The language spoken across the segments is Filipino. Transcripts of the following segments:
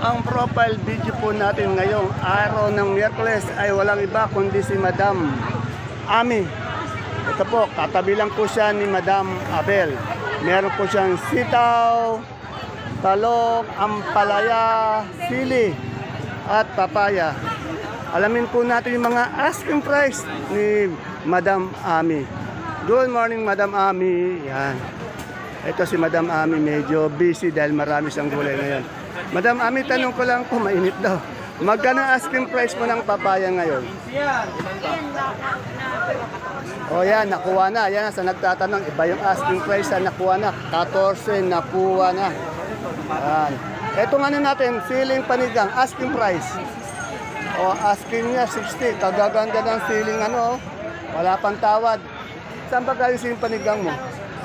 ang profile video po natin ngayong araw ng Miyerkules ay walang iba kundi si Madam Ami. Ito po, katabi lang po siya ni Madam Abel. Meron po siyang sitaw, talong, ampalaya, sili, at papaya. Alamin po natin yung mga asking price ni Madam Ami. Good morning, Madam Ami. Yan. Ito si Madam Ami, medyo busy dahil marami siyang gulay ngayon. Madam Ami, tanong ko lang po, mainit daw. Magkano asking price mo ng papaya ngayon? O yan, nakuha na. Yan, sa nagtatanong, iba yung asking price, nakuha na. 14, nakuha na. Yan. Etong ano natin, siling panigang, asking price. O, asking niya, 60. Kagaganda ng siling ano, wala pang tawad. Saan ba galing siling panigang mo?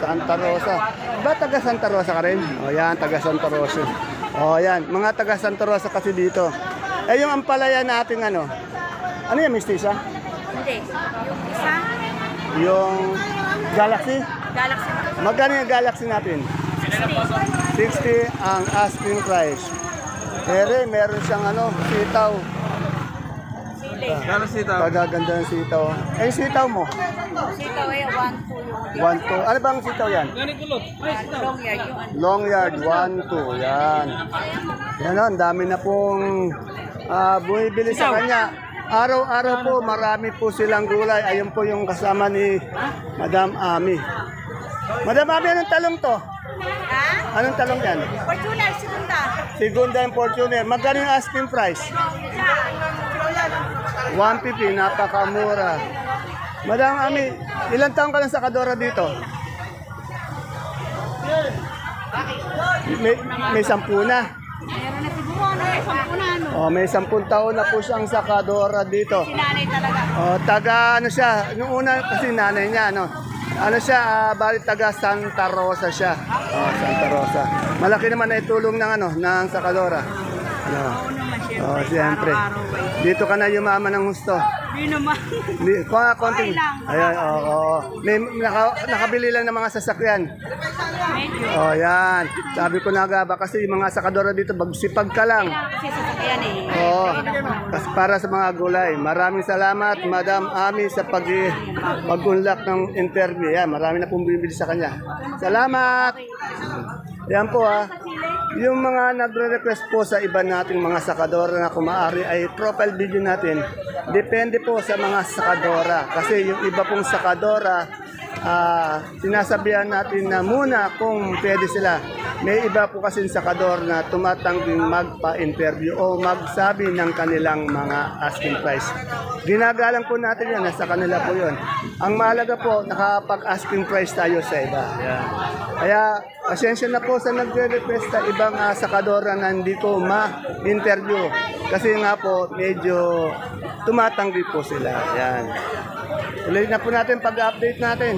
Santa Rosa. Ba taga Santa Rosa ka rin? O yan, taga Santa Rosa. O yan, mga taga Santa Rosa kasi dito. Eh yung ampalaya natin ano? Ano yan, mistisa? Hindi. Yung isa? Yung Galaxy? Galaxy. Magkano yung Galaxy natin? 60 ang asking price. Pero meron siyang ano, sitaw. Pagaganda ng sitaw. Eh, yung sitaw mo? Sitaw ay 1, 2 yung 1, 2. Ano bang sitaw yan? long yard yung ano. Long yard, 1, 2. Yan. Yan o, ang dami na pong bumibili sa kanya. Araw-araw po, marami po silang gulay. Ayun po yung kasama ni Madam Ami. Madam Ami, anong talong to? Ha? Anong talong yan? Fortuner, segunda. Segunda yung Fortuner. Magkano yung asking price? 150, napakamura. Madam Ami, ilang taon ka lang sa Kadora dito? May 10 na. Meron na siguro, ano, 10 na, ano. Oh, may 10 taon na po siyang sa Kadora dito. Si nanay talaga. Oh, taga ano siya, nung una kasi nanay niya, ano. Ano siya, bali taga Santa Rosa siya. Oh, Santa Rosa. Malaki naman na itulong ng ano, ng sa Kadora. Ano? Oh, siyempre. Dito ka na yumaman ng gusto. Hindi naman. Konting. Ayan, oo. May nakabili lang ng mga sasakyan. Oh, yan. Sabi ko na ba kasi yung mga sakadora dito, magsipag ka lang. Kasi sasakyan eh. Oo. Kasi para sa mga gulay. Maraming salamat, Madam Ami, sa pag-unlock ng interview. Yan, marami na pong bibili sa kanya. Salamat! Yan po Yung mga nagre-request po sa iba nating mga sakadora na kumaari ay profile video natin. Depende po sa mga sakadora. Kasi yung iba pong sakadora, sinasabihan natin na muna kung pwede sila. May iba po kasi sakador na tumatangging magpa-interview o magsabi ng kanilang mga asking price. Ginagalang po natin yan, nasa kanila po yun. Ang mahalaga po, nakapag-asking price tayo sa iba. Yan. Kaya, pasensya na po sa nagre-request sa ibang sakadora na hindi ko ma-interview. Kasi nga po, medyo tumatanggi po sila. Yan. Tuloy na po natin pag-update natin.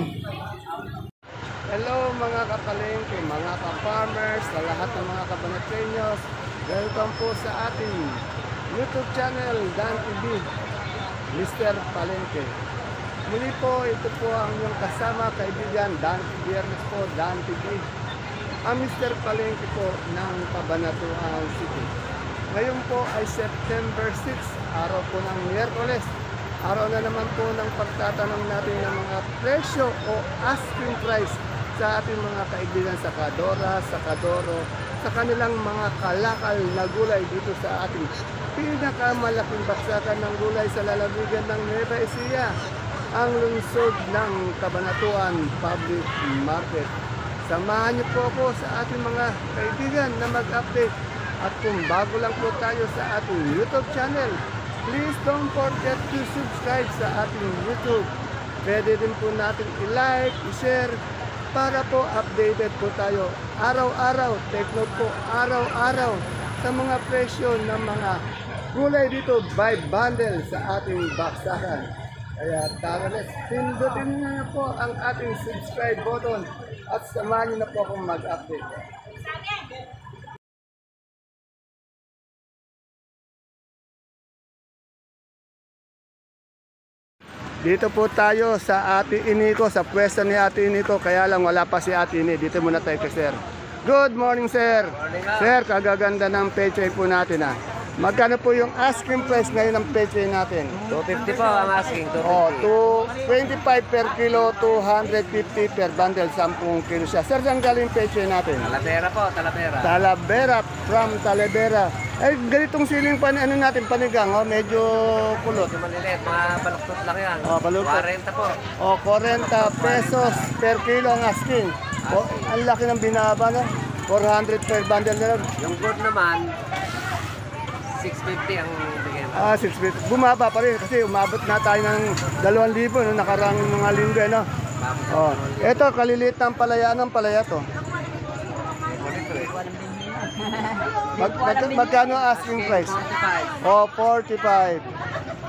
Hello mga kapalengke, mga ka-farmers, sa lahat ng mga kabanatrenyos. Welcome po sa ating YouTube channel, Dan TV, Mr. Palengke. Muli po, ito po ang inyong kasama, kaibigan, Dan Biernes po, Dan TV. Ang Mr. Palengke po ng Cabanatuan City. Ngayon po ay September 6, araw po ng Miyerkules. Araw na naman po ng pagtatanong natin ng mga presyo o asking price sa ating mga kaibigan sa Kadora, sa Kadoro, sa kanilang mga kalakal na gulay dito sa ating pinakamalaking baksakan ng gulay sa lalawigan ng Nueva Ecija, ang lungsod ng Cabanatuan Public Market. Samahan niyo po ako sa ating mga kaibigan na mag-update. At kung bago lang po tayo sa ating YouTube channel, please don't forget to subscribe sa ating YouTube. Pwede din po natin i-like, i-share, para po updated po tayo araw-araw. Take note po, araw-araw sa mga presyo ng mga gulay dito by bundle sa ating baksakan. Kaya tara, let's pindutin na po ang ating subscribe button at samahan niyo na po akong mag-update. Dito po tayo sa Ate Iniko, sa pwesto ni Ate Iniko, kaya lang wala pa si Ate Ini. Dito muna tayo kay Sir. Good morning, sir. Sir, kagaganda ng pechay po natin ah. Magkano po yung asking price ngayon ng pechay natin? 250 po ang asking, 250. Oh, 25 per kilo, 250 per bundle, 10 kilo siya. Sir, saan galing pechay natin? Talavera po, Talavera. Talavera, from Talavera. Ay, ganitong siling ano natin, panigang, oh, medyo kulot. Medyo maliliit, mga baluktot lang yan. Oh, baluktot. 40 po. O, 40 pesos per kilo ang asking. O, ang laki ng binaba na. 400 per bundle na lang. Yung good naman, 650 ang bigyan. 650. Bumaba pa rin kasi umabot na tayo ng 2,000 no, nakarang mga linggo. No? Oh, ito, kaliliit ng palaya. Anong palaya to? Magkano ang asking price? 45. Oh, 45.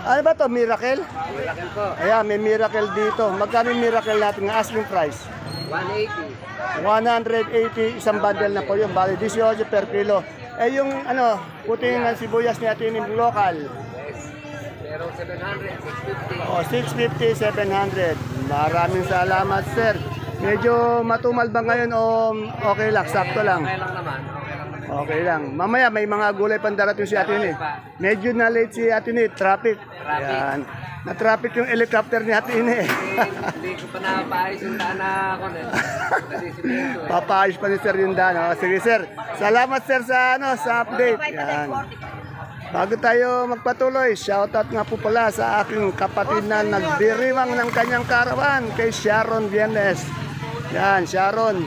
Ano ba to? Miracle? Miracle po. Ayan, may miracle dito. Magkano yung miracle natin ng asking price? 180. 180, isang bundle na po yun. Bali, 18 per kilo. Eh yung ano, puting ng sibuyas ni atin yung local. Pero 700, 650. O, 650, 700. Maraming salamat, sir. Medyo matumal ba ngayon o okay lang, sakto lang? Okay lang naman. Okay lang. Mamaya may mga gulay pang darating si Ate Ini. Medyo na late si Ate Ini, traffic. Yan. Na-traffic yung helicopter ni Ate Ini. Hindi ko pa napaayos yung daan na ako. Kasi simento eh. Papaayos pa ni Sir yung daan. Sige, sir. Salamat, sir, sa sa update. Yan. Bago tayo magpatuloy, shoutout nga po pala sa aking kapatid na nagdiriwang ng kanyang karawan kay Sharon Viennes. Yan, Sharon.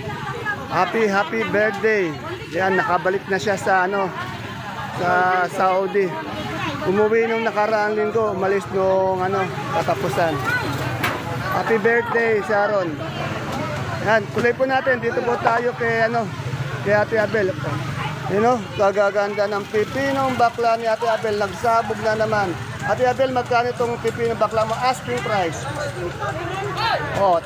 Happy birthday. Yan, nakabalik na siya sa sa Saudi. Umuwi nung nakaraang linggo, umalis nung katapusan. Happy birthday, Sharon. Yan, tuloy po natin. Dito po tayo kay kay Ate Abel. Kagaganda ng pipinong bakla ni Ate Abel. Nagsabog na naman. Ate Abel, magkano itong pipinong bakla mo? Asking price. Oh,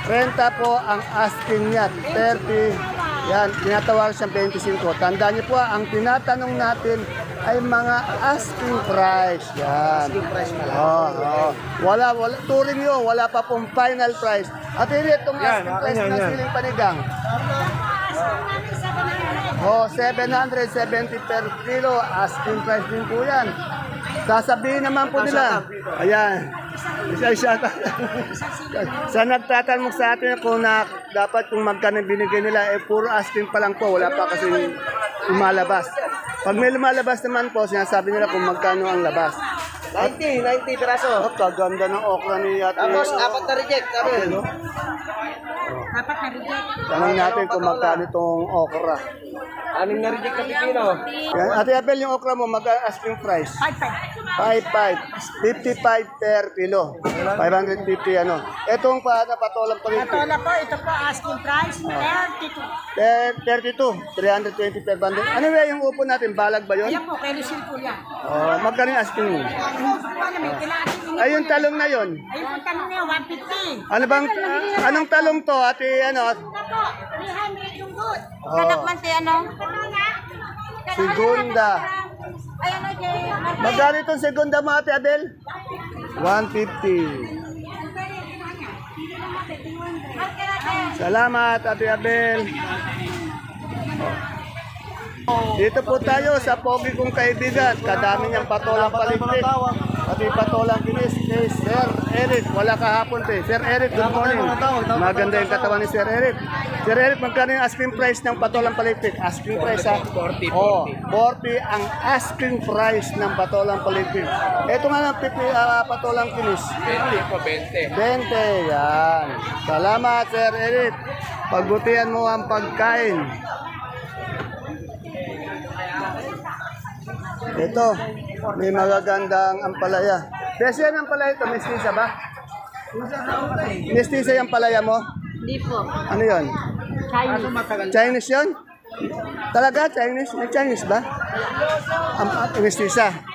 30 po ang asking niya. 30. Yan, tinatawag siyang 25. Tandaan niyo po, ang tinatanong natin ay mga asking price. Yan. Asking price na lang. Oh. Wala. Turing yun, wala pa pong final price. At hindi itong asking price ng siling panigang. Oh, 770 per kilo. Asking price din po yan. Sasabihin naman po nila. Ayan. Isa. Sa nagtatanong sa atin kung dapat kung magkano binigay nila, puro asking pa lang po. Wala pa kasi lumalabas. Pag may lumalabas naman po, sinasabi nila kung magkano ang labas. 90 piraso. Oh, kaganda ng okra ni Ate. Tapos, 4 na reject. Tanong natin kung magkano itong okra. 6 na reject na pipino. Yan. Ate Abel, yung okra mo, asking price? 55. 55 per kilo. 550 Etong patolang pa rin. Patola po, ito po asking price, 32. 32, 320 per bundle. Ano ba yung upo natin? Balag ba yun? Yan po, kay Lucille po yan. Oh, magkano yung asking mo? May kailangan ini. Ay, yung talong na yun. Ayun po tanong niya, 150. Anong talong to, ate, Ito po, 300 yung good. Oh. Kanak man si Segunda. Ay, Jay. Magkano itong segunda mo, ate Abel? 150. Salamat, ate Abel. Dito po tayo sa pogi kong kaibigan. Kadami niyang patolang paligpit. Pati patolang kinis kay Sir Eric. Wala kahapon te. Sir Eric, good morning. Maganda yung katawan ni Sir Eric. Sir Eric, magkano yung asking price ng patolang paligpit? Asking price ha? 40. Oh, 40 ang asking price ng patolang paligpit. Ito nga ng patolang kinis. 20 po, 20. 20, yan. Salamat, Sir Eric. Pagbutihan mo ang pagkain. Ito, may magagandang ampalaya. Besi yan ang palaya ito, mestiza ba? Mestiza yung palaya mo? Hindi po. Ano yon? Chinese. Chinese yon? Talaga Chinese? May Chinese ba? Mestiza.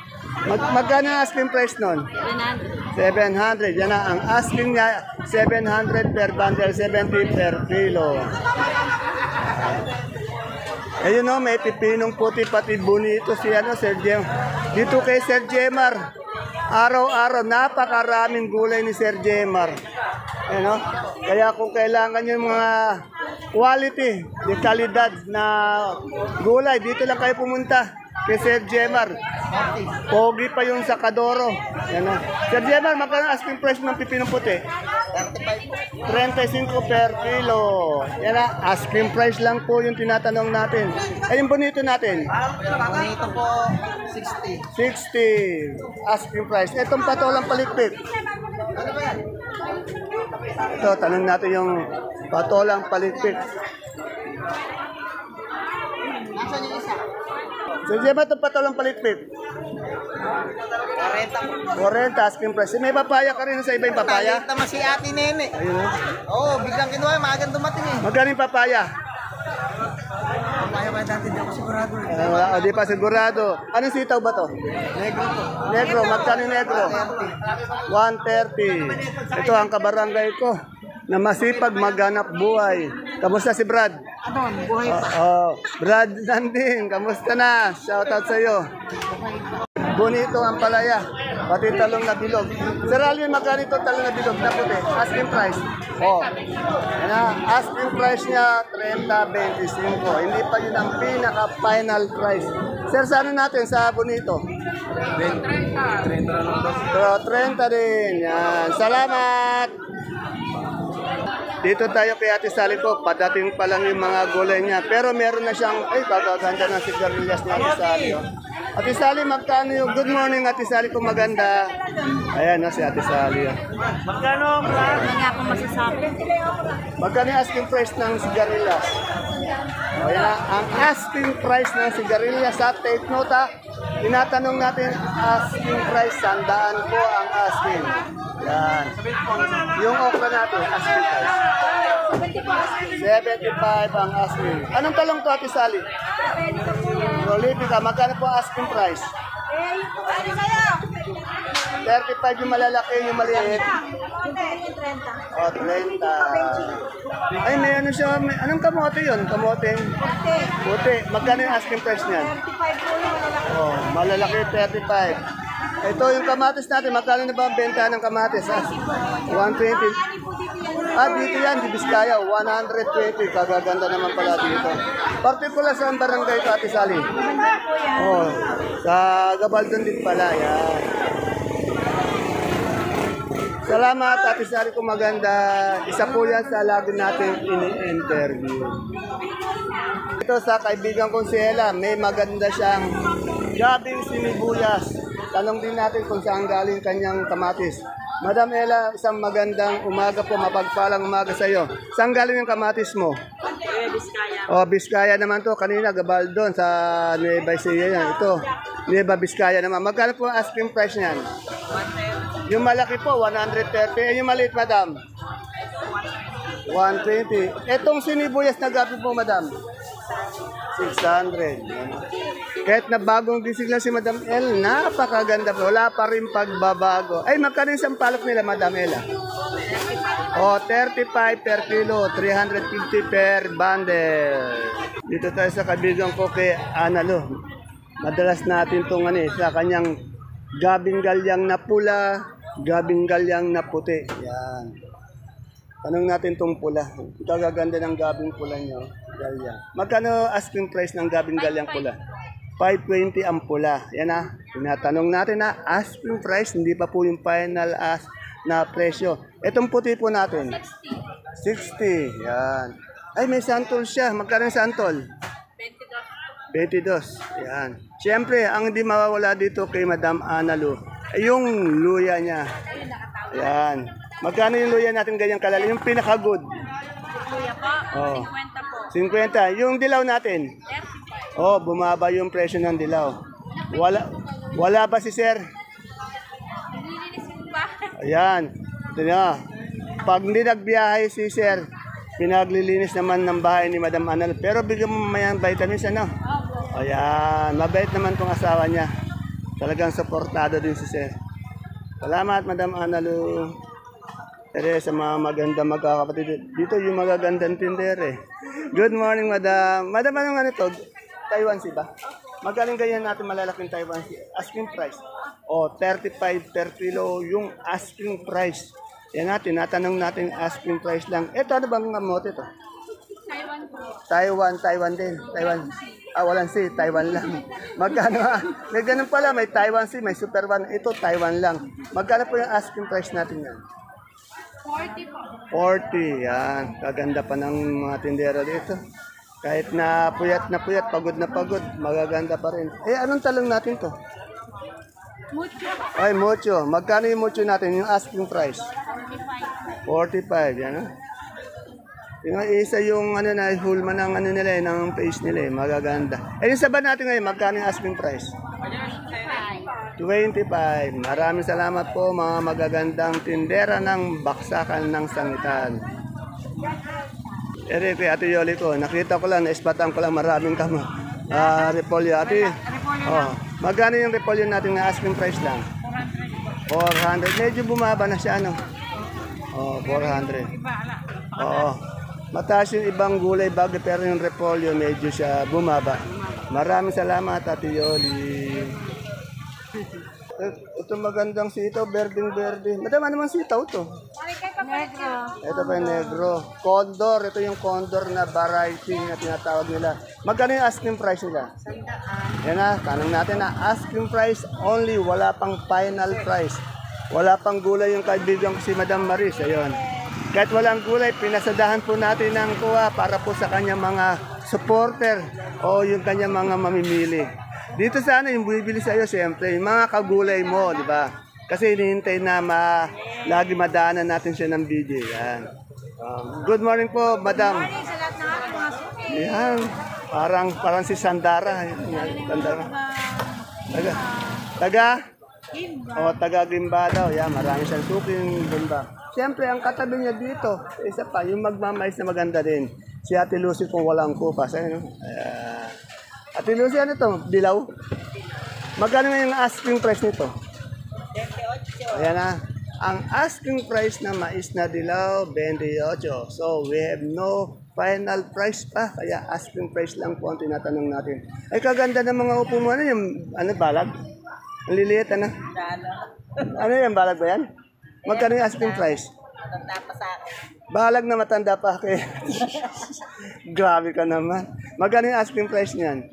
Magkano ang asking price nun? 700. Yan na, ang asking niya, 700 per bundle, 70 per kilo. Ayun o, may pipinong puti pati bonito si Sir Jem. Dito kay Sir Jemar, araw-araw, napakaraming gulay ni Sir Jemar. Ayun o, Kaya kung kailangan yung mga quality, de kalidad na gulay, dito lang kayo pumunta kay Sir Jemar. Pogi pa yung sa Kadoro. Yan na. Sir Jemar, magkano asking price ng pipinong puti? 35 per kilo. Yan na, asking price lang po yung tinatanong natin. Ay, yung bonito natin? Bonito po, 60. 60 asking price. Itong patolang palikpik. Ito, tanong natin yung patolang palikpik. Nasaan yung isa? So, di ba itong patolang palikpik? 40 asking price. May papaya ka rin sa iba yung papaya? Tama si Ate Nene. Ayun o. Oo, biglang kinuha, maagang dumating eh. Magkano yung papaya? Papaya ba dati, di ako sigurado. O, di pa sigurado. Anong sitaw ba to? Negro po. Negro, magkano yung negro? 130. Ito ang kabarangay ko na masipag maghanap buhay. Kamusta si Brad? Ano, buhay pa. Brad Nanding, kamusta na? Shoutout sa iyo. Bonito ang palaya, pati talong na bilog. Sir Alvin, magkano itong talong na bilog na puti? Asking price. Yan na, asking price niya 30-25. Hindi pa yun ang pinaka-final price. Sir, saan natin sa bonito? 30 na lang daw. So, 30 din. Yan. Salamat! Dito tayo kay Ate Sally ko, padating pa lang yung mga gulay niya. Pero meron na siyang, ay, kagaganda ng sigarilyas ni Ate Sally. Oh. Ate Sally, magkano yung, good morning Ate Sally ko, maganda. Ayan na si Ate Sally. Oh. Magkano, Brad? Ano nga akong masasabi? Magkano yung asking price ng sigarilyas? O yan na, ang asking price ng sigarilyas. Sa take note ha, tinatanong natin asking price, 100 po ang asking. Yan. Yung okra natin, asking price. 75 ang asking. Anong talong to, Ate Sally? Prolifica, magkano po ang asking price? 35 yung malalaki, yung maliit. O, 30. Ay, may ano siya, may, anong kamote yun? Kamote? Puti. Magkano yung asking price niyan? 35 po, malalaki, 35. Ito yung kamatis natin. Magkano na ba ang benta ng kamatis? 120. Dito yan, di Biskaya. 120. Kagaganda naman pala dito. Particular sa barangay ko, Ate Sally. Oh, sa Gabaldon din pala. Yan. Salamat, Ate Sally ko maganda. Isa po yan sa lagi natin ini-interview. Ito sa kaibigan kong si Ella, may maganda siyang gabing sinibuyas. Tanong din natin kung saan galing kanyang kamatis. Madam Ella, isang magandang umaga po, mapagpalang umaga sa iyo. Saan galing yung kamatis mo? Biskaya. Oh, Biskaya naman to. Kanina, Gabaldon sa Nueva Ecija yan. Ito, Nueva Biskaya naman. Magkano po ang asking price niyan? 130. Yung malaki po, 130. Eh, yung maliit, madam? 120. Etong sinibuyas na gabi po, madam? 600. Kahit na bagong gising lang si Madam El, napakaganda po. Wala pa rin pagbabago. Ay, magkano yung sampalok nila, Madam Ella? O, 35 per kilo, 350 per bundle. Dito tayo sa kabigang ko kay Analo. Madalas natin itong sa kanyang gabing galyang na pula, gabing galyang na puti. Yan. Tanong natin itong pula. Kagaganda ng gabing pula nyo. Galyang. Magkano asking price ng gabing galyang pula? 520 ang pula. Yan na. Tinatanong natin na asking price, hindi pa po yung final na presyo. Itong puti po natin. 60. Yan. Ay, may santol siya. Magkano yung santol? 22. Yan. Siyempre, ang hindi mawawala dito kay Madam Analu, ay yung luya niya. Yan. Magkano yung luya natin ganyang kalala? Yung pinaka-good. Kuya po, Oh. 50 po. 50. Yung dilaw natin? Oh, bumaba yung presyo ng dilaw. Wala ba si Sir? Nililinis mo ba? Ayan. Ito na. Pag hindi nagbiyahe si Sir, pinaglilinis naman ng bahay ni Madam Anal. Pero bigyan mo mayan vitamins, ano? Ayan. Mabait naman tong asawa niya. Talagang supportado din si Sir. Salamat, Madam Analu. Tere sa mga maganda magkakapatid. Dito yung magagandang tindere. Good morning, Madam. Madam, anong ano to? Taiwan Sea ba? Magaling ganyan natin malalaking Taiwan Sea. Asking price. O, 35 per kilo yung asking price. Yan na, tinatanong natin asking price lang. Ito, ano bang kamote to? Taiwan po. Taiwan din. Taiwan. Walang C, Taiwan lang. Magkano may ganun pala, may Taiwan C, may Super One. Ito, Taiwan lang. Magkano po yung asking price natin yan? 40 po. 40, yan. Kaganda pa ng mga tindera dito. Kahit na puyat, pagod na pagod, magaganda pa rin. Anong talong natin to? Mucho. Ay, mucho. Magkano yung mucho natin, yung asking price? 45. 45, yan ha. Yung isa yung hulma ng nila ng face nila magaganda. Yung saba natin ngayon, magkano yung asking price? 25. Maraming salamat po mga magagandang tindera ng baksakan ng sangitan. Kay Ate Yoli ko, nakita ko lang, naispatan ko lang maraming repolyo. Ate, magkano yung repolyo natin na asking price lang? 400. Medyo bumaba na siya, 400. Oo. Mataas yung ibang gulay bagay pero yung repolyo medyo siya bumaba. Maraming salamat Ate Yoli. Ito magandang sitaw, berdeng-berde. Madama naman sitaw to. Negro. Ito pa yung negro. Condor, ito yung condor na variety na tinatawag nila. Magkano yung asking price nila? Yan na, tanong natin na asking price only, wala pang final price. Wala pang gulay yung kaibigan ko si Madam Maris. Ayun. Kahit walang gulay, pinasadahan po natin ng kuha para po sa kanyang mga supporter o yung kanyang mga mamimili. Dito sana yung bibili sa iyo, siyempre, yung mga kagulay mo, di ba? Kasi hinihintay na lagi madaanan natin siya ng video. Yan. Good morning po, Madam. Morning sa lahat ng ating mga suki. Yan. Parang si Sandara. Sandara. Taga Gimba daw. Yan, marami siyang suking Gimba. Siyempre, ang katabi niya dito, isa pa, yung magmamais na maganda din. Si Ate Lucy kung walang kupas. Ate Lucy, ano to? Dilaw? Magkano nga yung asking price nito? 28. Ayan na. Ang asking price na mais na dilaw, 28. So, we have no final price pa. Kaya asking price lang po ang tinatanong natin. Ay, kaganda ng mga upo mo. Ano yung balag? Ang liliit, ano? Ano yung balag ba yan? Magkano yung asking price? Matanda pa sa akin. Balag na matanda pa kay. Grabe ka naman. Magkano yung asking price niyan?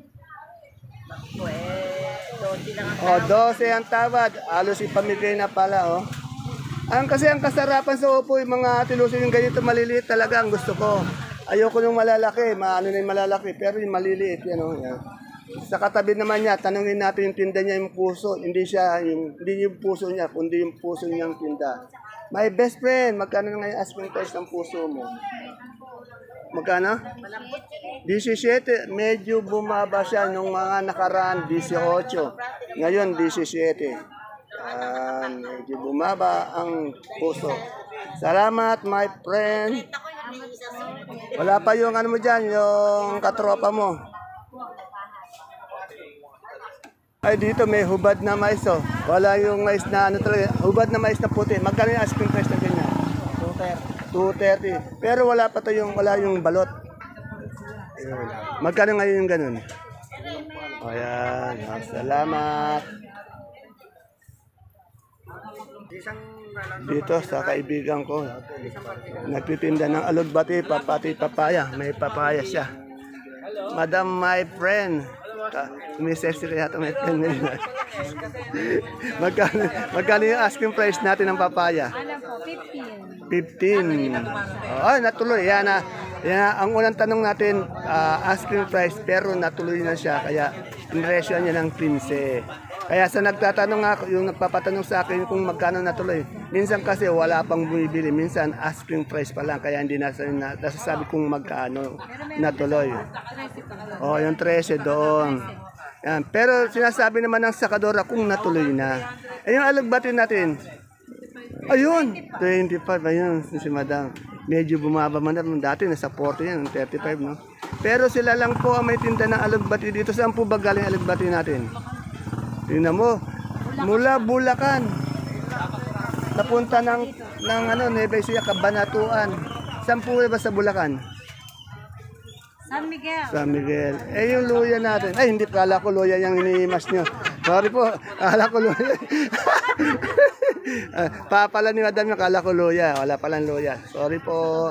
12 lang ang 12 ang tawad. Alos ipamigay na pala, Kasi ang kasarapan sa upo, yung mga tilusin yung ganito maliliit talaga ang gusto ko. Ayoko yung malalaki, na yung malalaki, pero yung maliliit, yan. Sa katabi naman niya, tanungin natin yung tinda niya yung puso. Hindi yung puso niya, kundi yung puso niyang tinda. My best friend, magkano na ngayon asking price ng puso mo? Magkano? 17. Medyo bumaba siya nung mga nakaraan, 18. Ngayon, 17. Medyo bumaba ang puso. Salamat, my friend. Wala pa yung ano mo dyan, yung katropa mo. Ay, dito may hubad na mais, Wala yung mais na talaga. Hubad na mais na puti. Magkano yung asking price na ganyan? 230. Pero wala yung balot. Ayun. Magkano ngayon yung ganun? Ayan. Salamat. Dito sa kaibigan ko, nagtitinda ng alugbati, papaya. May papaya siya. Madam, my friend. Umisexy kaya ito may friend nila. Magkano yung asking price natin ng papaya? 15. Natuloy. Yan na. Ang unang tanong natin, asking price, pero natuloy na siya. Kaya, inresyo niya ng 15. Kaya sa nagtatanong ako, yung nagpapatanong sa akin kung magkano natuloy. Minsan kasi wala pang bumibili. Minsan asking price pa lang. Kaya hindi nasasabi kung magkano natuloy. Yung 13 doon. Yan. Pero sinasabi naman ng sakadora kung natuloy na. Yung alugbati natin, ayun, 25. Ayun, si Madam. Medyo bumaba man naman. Dati nasa 40 yan, 35, no? Pero sila lang po ang may tinda ng alugbati dito. Saan po ba galing alugbati natin? Tingnan mo, mula Bulacan. Napunta ng Nueva Ecija, Cabanatuan. Saan po ba sa Bulacan? San Miguel. San Miguel. Yung luya natin. Ay, hindi. Kala ko luya yung iniimas nyo. Sorry po. Kala ko luya. Papala ni Madam yung kala ko luya. Wala palang luya. Sorry po.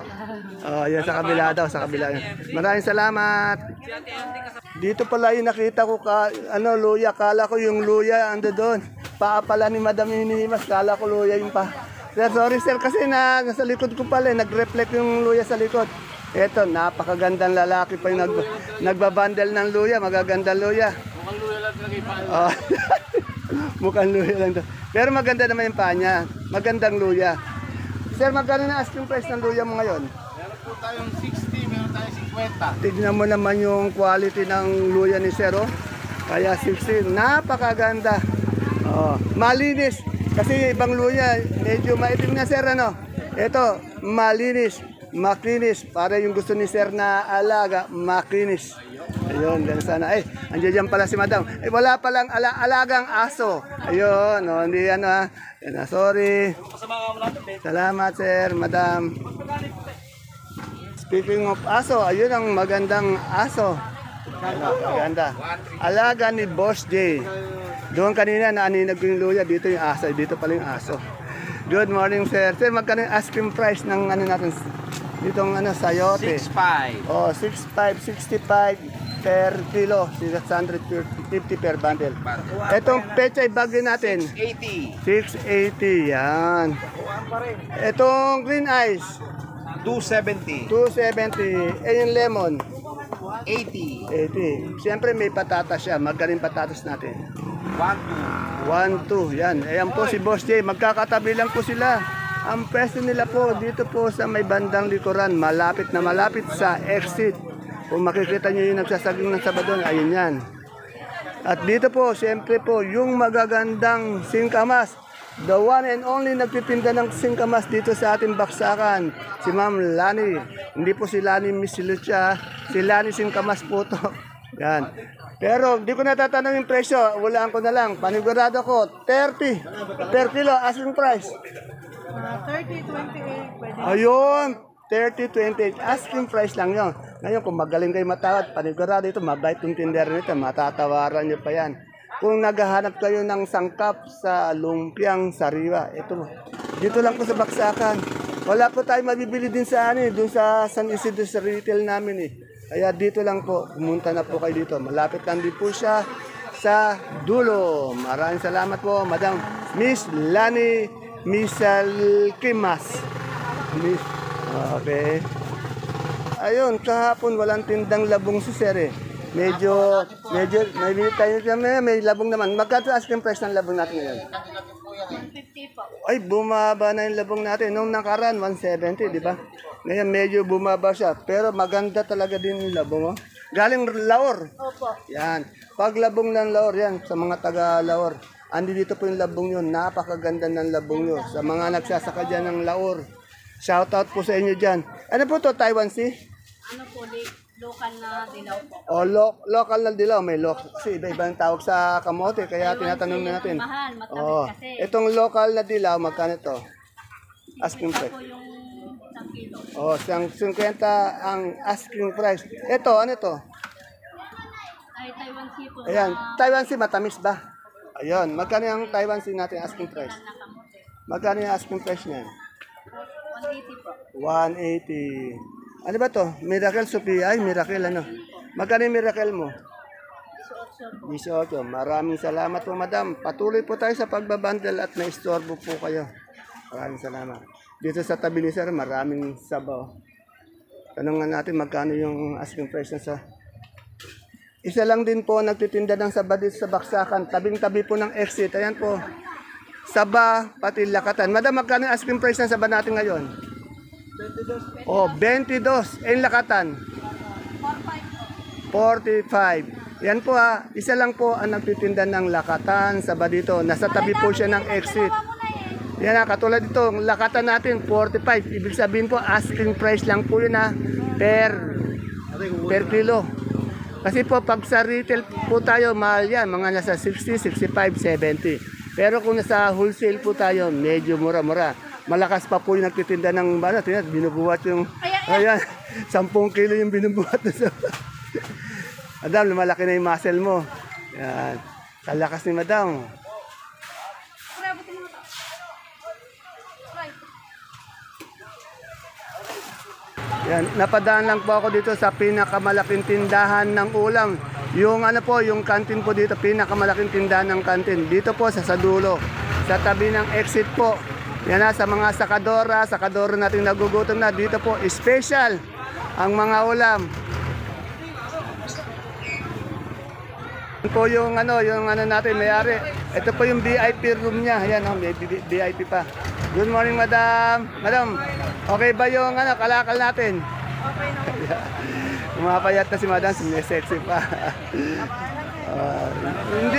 Oh, yan sa kabila daw, sa kabila. Maraming salamat. Dito pala yung nakita ko luya. Kala ko yung luya ando doon. Papala ni Madam Hinihimas. Kala ko luya yung pa. Sir, sorry sir kasi nasa likod ko pala. Nag-reflect yung luya sa likod. Eto, napakagandang lalaki pa yung nagbabandel ng luya. Magagandang luya. Mukhang luya lang talaga ipaano. Oh. Mukhang luya lang to. Pero maganda naman yung paa niya. Magandang luya. Sir, magkano na asking price ng luya mo ngayon? Meron po tayong 60, meron tayong 50. Tignan mo naman yung quality ng luya ni Sir. Oh. Kaya 60. Napakaganda. Oh. Malinis. Kasi ibang luya, medyo maitim na Sir. Ano? Ito, malinis. Makinis. Para yung gusto ni Sir na alaga, makinis. Ayun, ganun sana. Ay, andiyan dyan pala si Madam. Ay, wala palang alagang aso. Ayun, no, hindi ano ha. Yan, sorry. Salamat, Sir, Madam. Speaking of aso, ayun ang magandang aso. Maganda. Alaga ni Boss J. Doon kanina naaninag ko yung luya. Dito yung aso. Dito pala yung aso. Good morning, Sir. Sir, magkano yung ice cream price ng ano natin? Ditong sayote. 6.5. Oh, 6.5, 65 per kilo, 650 per bundle. Etong pechay bagyo natin, 80. 680, yan. Etong green ice, 270. 270. Eh, yung lemon, 80. 80. Siyempre may patatas siya, magkaling patatas natin. 1, 2, yan. Ayan po si Boss J, magkakatabi lang po sila. Ang pwesto nila po dito po sa may bandang likuran, malapit na malapit sa exit. Kung makikita nyo yung nagsasaging ng Sabadon, ayun yan. At dito po, siyempre po, yung magagandang singkamas. The one and only nagtitinda ng singkamas dito sa ating baksakan. Si Ma'am Lani. Hindi po si Lani Miss Lucia, si Lani Singkamas po to. Yan. Pero di ko natatanong yung presyo, walaan ko na lang. Panigurado ko, 30 per kilo, asking price. 30, 28, pwede. Ayun, 30, 28. Asking price lang yun. Ngayon, kung magaling kayo matawad, panigurado ito, mabait yung tindera nito, matatawaran nyo pa yan. Kung naghahanap kayo ng sangkap sa lumpiang sariwa, ito, dito lang po sa baksakan. Wala po tayo mabibili din sa doon sa San Isidro sa retail namin eh. Kaya dito lang po, pumunta na po kayo dito. Malapit lang din po siya sa dulo. Maraming salamat po, Madam Miss Lani Misalkimas. Okay. Ayun, kahapon walang tindang labong si Sir eh. Medyo, may labong naman. Magkano asking price ng labong natin ngayon? 150 po. Ay, bumaba na yung labong natin. Nung nakaraan, 170, di ba? Ngayon, medyo bumaba siya. Pero maganda talaga din yung labong, oh. Galing Laor. Opo. Yan. Pag labong ng Laor, yan, sa mga taga-Laor. Andi dito po yung labong nyo. Napakaganda ng labong nyo. Sa mga nagsasaka dyan ng Laor. Shoutout po sa inyo dyan. Ano po to Taiwan Sea? Ano po, local na dilaw po. O, local na dilaw. May local. Kasi iba-iba ang tawag sa kamote. Kaya tinatanong na natin. Mahal, matamis Oh, kasi. itong local na dilaw, magkano to? Asking Ito price. po yung 1 kilo. Oh, siyang 50 ang asking price. Ito, ano to? Ay, Taiwan Sea po. Ayan, na Taiwan Sea matamis ba? Ayun, magkano yung Taiwan Sea natin asking price? nakamote. Magkano yung asking price niyan? 180 po. 180. Ano ba to? Miracle Sophia? Ay, Miracle ano? Magkano yung Miracle mo? 18 po. 18. Maraming salamat po, madam. Patuloy po tayo sa pagbabandel at naistorbo po kayo. Maraming salamat. Dito sa tabi ni Sir, maraming sabaw. Tanungan natin magkano yung asking price na sa... Isa lang din po nagtitinda ng saba dito sa baksakan. Tabing-tabi po ng exit. Ayan po. Saba, pati lakatan. Madam, magkano yung asking price ng saba natin ngayon? 22. Oh, 22. Eh, lakatan? 45. Yan po ha. Isa lang po ang nagtitinda ng lakatan, saba dito. Nasa tabi po siya ng exit. Yan ha, katulad dito, ang lakatan natin, 45. Ibig sabihin po, asking price lang po yun ha. Per kilo. Kasi po, pag sa retail po tayo, mahal yan. Mga nasa 60, 65, 70. Pero kung nasa wholesale po tayo, medyo mura-mura. Malakas pa po yung nagtitinda ng bana. Tingnan, binubuhat yung... Ayan, 10 kilo yung binubuhat. Madam, lumalaki na yung muscle mo. Yan. Kalakas ni Madam. Yan, napadaan lang po ako dito sa pinakamalaking tindahan ng ulam. Yung ano po, yung kantin po dito, pinakamalaking tindahan ng kantin. Dito po sa Sadulo, sa tabi ng exit po. Yan na, sa mga sakadora natin nagugutom na. Dito po, special ang mga ulam. Ito po yung ano natin, may-ari. Ito po yung VIP room niya. Ayan, may VIP pa. Good morning, madam. Madam, okay ba yung kalakal natin? Okay na. Umapayat na si madam, sexy pa. Hindi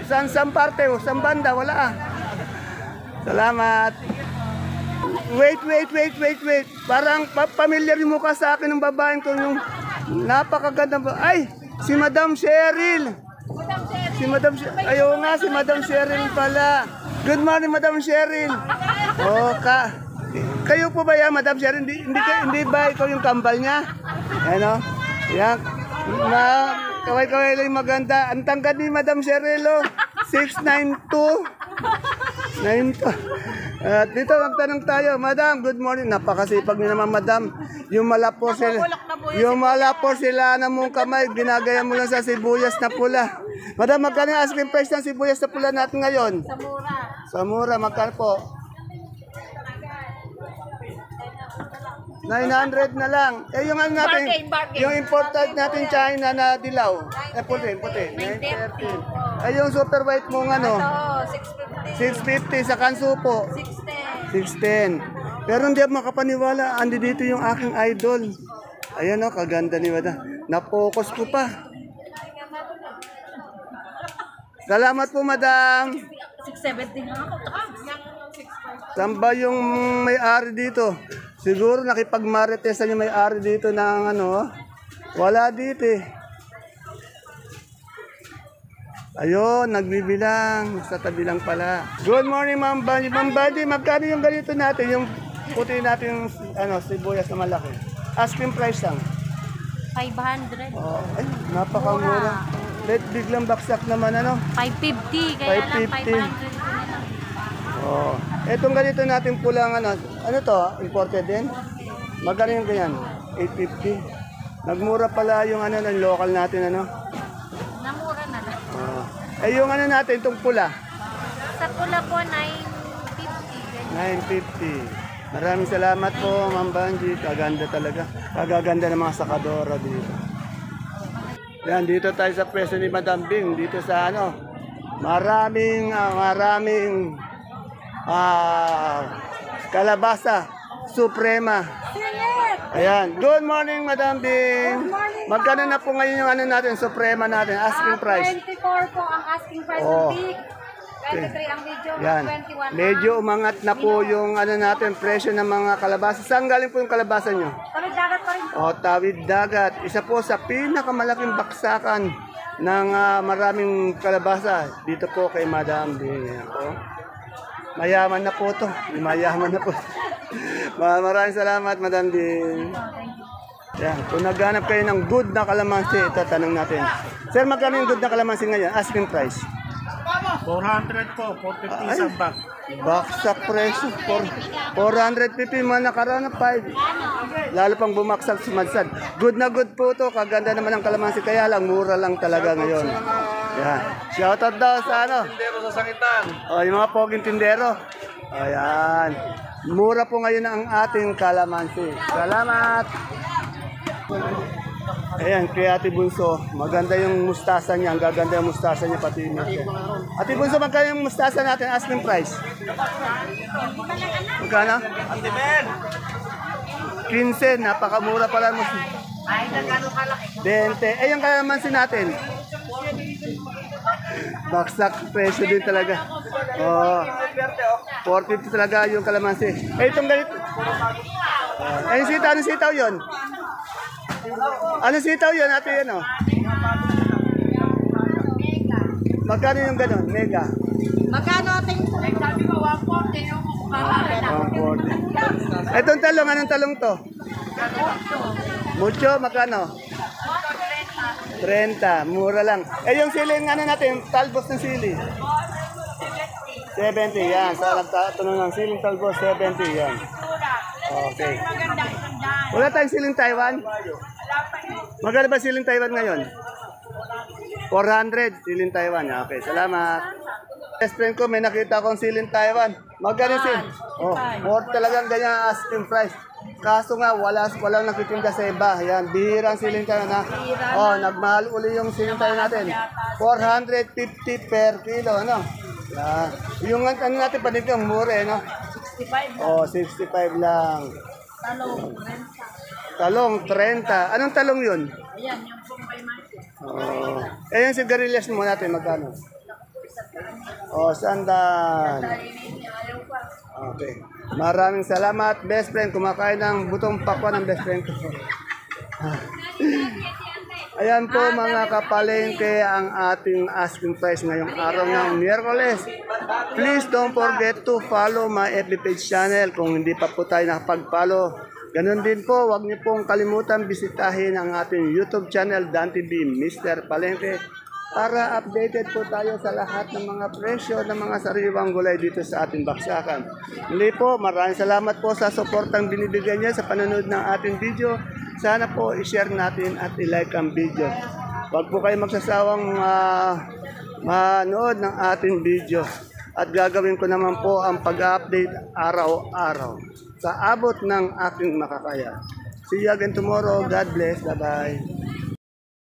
saan parte, saan banda, wala. Salamat. Wait. Parang familiar yung mukha sa akin ng babaeng to, yung napakaganda ba. Ay, si Madam Cheryl. Si Madam Cheryl. Ayaw nga, si Madam Cheryl pala. Good morning, Madam Cheryl. Kayo po ba yan, Madam Cheryl? Hindi ba ikaw yung kambal niya? Ano? Yan. Kaway-kaway lang maganda. Ang tangkad ni Madam Cheryl, 6'9'2". At dito magtanong tayo, Madam, good morning. Napakasipag niyo naman, Madam. Yung malapor sila na mong kamay, ginagaya mo lang sa sibuyas na pula. Madam, magkano yung asking price ng sibuyas na pula natin ngayon? Sa mura, magkano po? 900 na lang. Yung natin, yung imported natin China na dilaw. Puti. 930. Yung super white mong 650 sa kanso po. 610. Pero hindi ako makapaniwala. Andi dito yung aking idol. Ayan kaganda ni Madam. Na-focus ko pa. Salamat po, Madam. 670 nga ako. Saan ba yung may-ari dito? Siguro nakipagmaritesan yung may-ari dito ng wala dito eh. Ayun, nagbibilang. Sa tabi lang pala. Good morning, Ma'am Bandy. Ma'am Bandy, magkano yung ganito natin? Yung puti natin sibuyas na malaki. Asking price lang. 500. Oh, ay, napakamura. Let biglang baksak naman 550. Kaya 550. lang 500. Oh, etong ganito natin pulang ano to? Imported din? Magkano yung ganyan? 850. Nagmura pala yung ng local natin Namura na lang. Oh. Yung natin itong pula. Sa pula po 950. 950. Maraming salamat po, Ma'am Banji. Kaganda talaga. Kagaganda ng mga sakadora dito. Yan, dito tayo sa pwesto ni Madam Bing. Dito sa maraming kalabasa suprema. Ayan. Good morning, Madam Bing. Magkano na po ngayon yung natin, suprema natin, asking price? 24 po ang asking price ng big. 23 ang medyo, Yan. 21 Medyo umangat na po yung natin, presyo ng mga kalabasa. Saan galing po yung kalabasa nyo? Tawid dagat pa rin po. Tawid dagat. Isa po sa pinakamalaking baksakan ng maraming kalabasa. Dito po kay Madam Bing. Ayan po. Mayaman na po to. Mayaman na po. Maraming salamat, Madam Bing. Yan. Kung naghanap kayo ng good na kalamansi, ito tanong natin. Sir, magkano yung good na kalamansi ngayon? Asking price? 400 po, 450 isang bag. Baksak presyo. 450 man nakaraan na 5. Lalo pang bumaksak sumadsad. Good na good po to. Kaganda naman ang kalamansi. Kaya lang, mura lang talaga ngayon. Yan. Shoutout daw sa Tindero sa Sangitan. yung mga poging tindero. Ayan. Mura po ngayon ang ating kalamansi. Salamat. Ayan, kay Ate Bunso, maganda yung mustasa niya, ang gaganda yung mustasa niya pati yung natin. Ate Bunso, magkano yung mustasa natin, asking price? Magkano? 15, napakamura pala mo. Ay, nagkano kalaki? 20, yung kalamansi natin. Baksak presyo din talaga. 450 talaga yung kalamansi. Itong ganito. Yung sitaw, anong sitaw yun? Ano sitaw yun, ate yan Magkano yung gano'n, mega? Magkano ating sabi ko 140 yung kumakakita. 140. Itong talong, anong talong to? Mucho, magkano? 30, mura lang. Yung siling natin, talbos ng sili? 70, yan. Sa nagtatanong ng siling talbos, 70, yan. Okay. Wala tayong siling Taiwan? Magkano ba siling Taiwan ngayon? 400 siling Taiwan. Okay, salamat. Best friend ko, may nakita akong siling Taiwan. Magkano sin? Oh, more talagang ganyan asking price. Kaso nga, walang nagtitinda sa iba. Yan, bihirang siling Taiwan na. Oh, nagmahal uli yung siling Taiwan natin. 450 per kilo, ano? Yan. Yung ano natin, panigang mura, no? 65 na. Oh, 65 lang. Talong, Talong, 30. Anong talong yun? ayan, yung Bombay Market. Oh. Eh, yung sigarilyas mo natin, magkano? Oh, sandal. Ayaw pa. Okay. Maraming salamat, best friend. Kumakain ng butong pakwan ng best friend ko. Ayan po mga kapalengke ang ating asking price ngayong araw ng Miyerkules. Please don't forget to follow my FB page channel kung hindi pa po tayo nakapag-follow. Ganun din po, huwag niyo pong kalimutan bisitahin ang ating YouTube channel Dan TV Mr. Palengke para updated po tayo sa lahat ng mga presyo ng mga sariwang gulay dito sa ating baksakan. Muli po, maraming salamat po sa suportang binibigyan niya sa panonood ng ating video. Sana po i-share natin at i-like ang video. Huwag po kayo magsasawang manood ng ating video. At gagawin ko naman po ang pag-update araw-araw sa abot ng aking makakaya. See you again tomorrow. God bless. Bye-bye.